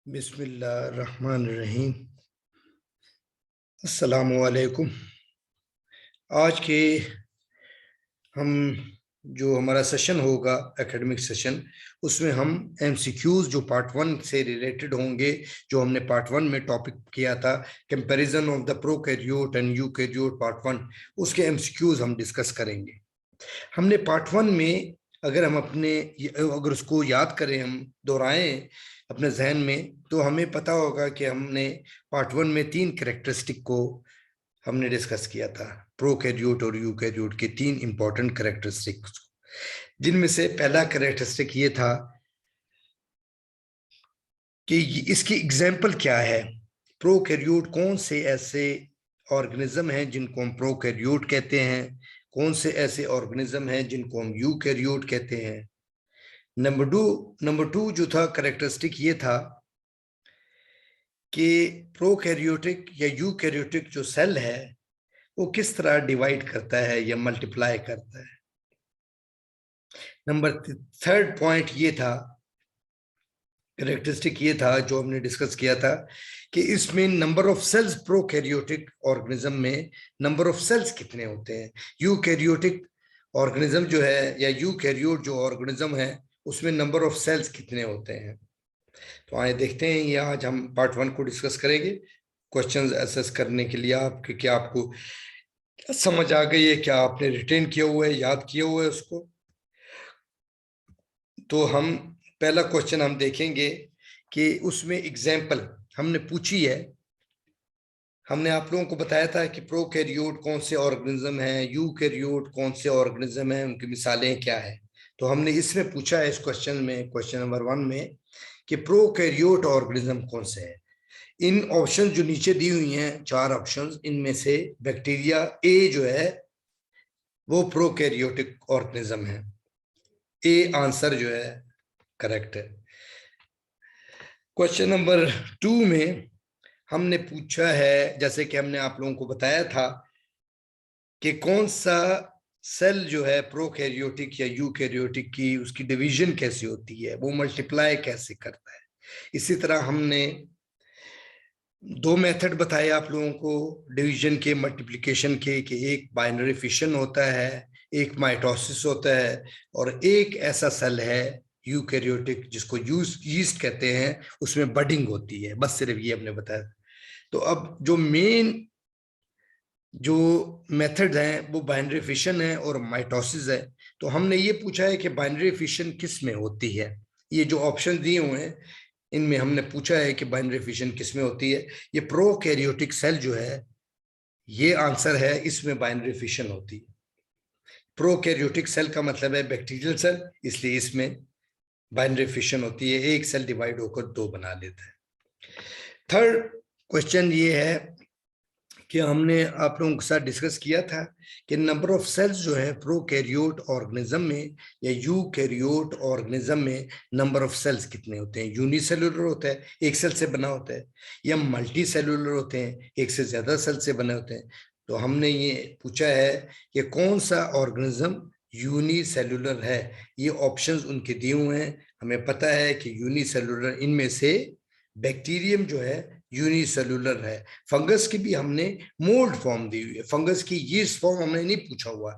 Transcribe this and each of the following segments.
बिस्मिल्लाहिर्रहमानिर्रहीम। अस्सलामुअलैकुम। आज के हम जो हमारा सेशन होगा एकेडमिक सेशन, उसमें हम एमसीक्यूज जो पार्ट वन से रिलेटेड होंगे, जो हमने पार्ट वन में टॉपिक किया था comparison of the prokaryote and eukaryote part one, उसके एमसीक्यूज हम डिस्कस करेंगे। हमने पार्ट वन में अगर उसको याद करें, हम दोहराएं अपने जहन में, तो हमें पता होगा कि हमने पार्ट वन में तीन कैरेक्टरिस्टिक को हमने डिस्कस किया था, प्रोकैरियोट और यूकैरियोट के तीन इंपॉर्टेंट कैरेक्टरिस्टिक्स, जिनमें से पहला कैरेक्टरिस्टिक ये था कि इसकी एग्जाम्पल क्या है। प्रोकैरियोट कौन से ऐसे ऑर्गेनिज्म हैं जिनको हम प्रोकैरियोट कहते हैं, कौन से ऐसे ऑर्गेनिज्म हैं जिनको हम यूकैरियोट कहते हैं। नंबर टू जो था कैरेक्टरिस्टिक ये था कि प्रोकैरियोटिक या यूकैरियोटिक जो सेल है वो किस तरह डिवाइड करता है या मल्टीप्लाई करता है। नंबर थर्ड पॉइंट ये था, कैरेक्टरिस्टिक ये था जो हमने डिस्कस किया था कि इसमें number of cells, prokaryotic organism में नंबर ऑफ सेल्स कितने होते हैं। यूकैरियोटिक ऑर्गेनिज्म जो है या यूकैरियोट जो ऑर्गेनिज्म है उसमें नंबर ऑफ सेल्स कितने होते हैं। तो आइए देखते हैं, ये आज हम पार्ट वन को डिस्कस करेंगे क्वेश्चंस असेस करने के लिए आपके, क्या आपको समझ आ गई है, क्या आपने रिटेन किया हुआ है, याद किया हुआ है उसको। तो हम पहला क्वेश्चन हम देखेंगे कि उसमें एग्जाम्पल हमने पूछी है। हमने आप लोगों को बताया था कि प्रोकैरियोट कौन से ऑर्गेनिज्म है, यूकैरियोट कौन से ऑर्गेनिज्म है, उनकी मिसालें क्या है। तो हमने इसमें पूछा है इस क्वेश्चन में, क्वेश्चन नंबर वन में, कि प्रोकैरियोट ऑर्गेनिज्म कौन से है। इन ऑप्शन जो नीचे दी हुई हैं, चार ऑप्शंस, इनमें से बैक्टीरिया ए जो है वो प्रोकैरियोटिक ऑर्गेनिज्म है। ए आंसर जो है करेक्ट है। क्वेश्चन नंबर टू में हमने पूछा है, जैसे कि हमने आप लोगों को बताया था, कि कौन सा सेल जो है प्रोकैरियोटिक या यूकैरियोटिक की उसकी डिवीजन कैसे होती है, वो मल्टीप्लाई कैसे करता है। इसी तरह हमने दो मेथड बताए आप लोगों को डिवीजन के, मल्टीप्लिकेशन के, कि एक बाइनरी फिशन होता है, एक माइटोसिस होता है, और एक ऐसा सेल है यूकैरियोटिक जिसको यीस्ट कहते हैं, उसमें बडिंग होती है। बस सिर्फ ये हमने बताया। तो अब जो मेन जो मेथड हैं वो बाइनरी फिशन है और माइटोसिस है। तो हमने ये पूछा है कि बाइनरी फिशन किस में होती है। ये जो ऑप्शन दिए हुए हैं इनमें हमने पूछा है कि बाइनरी फिशन किस में होती है। ये प्रोकैरियोटिक सेल जो है, ये आंसर है, इसमें बाइनरी फिशन होती है। प्रोकैरियोटिक सेल का मतलब है बैक्टीरियल सेल, इसलिए इसमें बाइनरी फिशन होती है, एक सेल डिवाइड होकर दो बना लेता है। थर्ड क्वेश्चन ये है कि हमने आप लोगों के साथ डिस्कस किया था कि नंबर ऑफ सेल्स जो है प्रोकैरियोट ऑर्गेनिज्म में या यूकैरियोट ऑर्गेनिज्म में नंबर ऑफ सेल्स कितने होते हैं। यूनिसेलुलर होता है, एक सेल से बना होता है, या मल्टी सेलुलर होते हैं, एक से ज्यादा सेल से बने होते हैं। तो हमने ये पूछा है कि कौन सा ऑर्गेनिज्म यूनिसेलुलर है। ये ऑप्शंस उनके दिए हुए हैं। हमें पता है कि यूनिसेलुलर इनमें से बैक्टीरियम जो है यूनिसेलुलर है। फंगस की भी हमने मोल्ड फॉर्म दी हुई है, फंगस की यीस्ट फॉर्म हमने नहीं पूछा हुआ।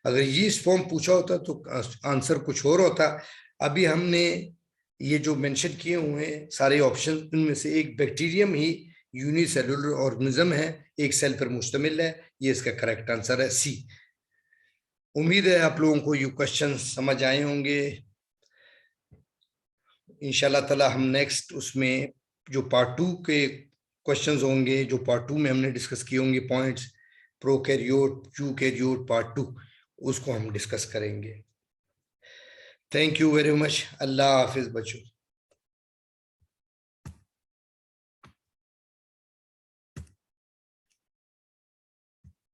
अगर यीस्ट फॉर्म पूछा होता तो आंसर कुछ और होता। अभी हमने ये जो मेंशन किए हुए हैं सारे ऑप्शन, उनमें से एक बैक्टीरियम ही यूनिसेलुलर ऑर्गेनिज्म है, एक सेल पर मुश्तमिल है। ये इसका करेक्ट आंसर है, सी। उम्मीद है आप लोगों को ये क्वेश्चन समझ आए होंगे। इंशाल्लाह ताला हम नेक्स्ट उसमें जो पार्ट टू के क्वेश्चंस होंगे, जो पार्ट टू में हमने डिस्कस किए होंगे points, prokaryote eukaryote part two, उसको हम डिस्कस करेंगे। Thank you very much. अल्लाह हाफिज बच्चों।